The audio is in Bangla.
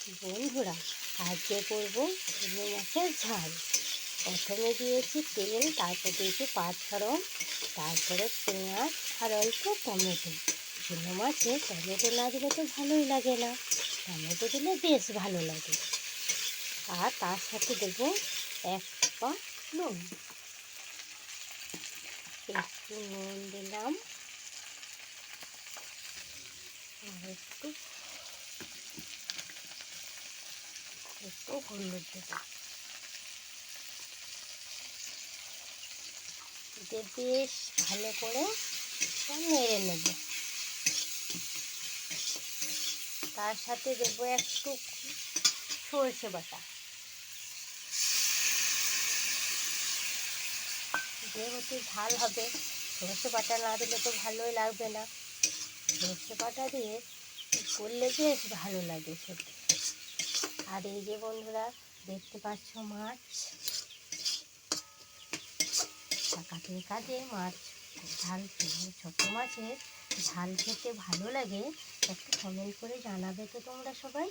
বন্ধুরা, আজকে করব চিংড়ি মাছের ঝাল। প্রথমে দিয়েছি তেল, তারপর দিয়েছি পাঁচফোড়ন, তারপরে পেঁয়াজ আর অল্প টমেটো। চিংড়ি মাছে টমেটো না দিলে তো ভালোই লাগে না, টমেটো দিলে বেশ ভালো লাগে। আর তার সাথে দেবো এক পা নুন। একটু নুন দিলাম আর একটু হলুদ দেবো। দিয়ে বেশ ভালো করে নেড়ে নেব। তার সাথে দেবো একটু সরষে বাটা। যেহেতু ঝাল হবে, সরষে বাটা না দিলে তো ভালোই লাগবে না। সরষে বাটা দিয়ে করলে বেশ ভালো লাগে খেতে। আর এই যে বন্ধুরা, দেখতে পাচ্ছ মাছ, কাটে কাটে মাছ ঝাল, ছোটো মাছের ঝাল খেতে ভালো লাগে। একটু কমেন্ট করে জানাবে তো তোমরা সবাই।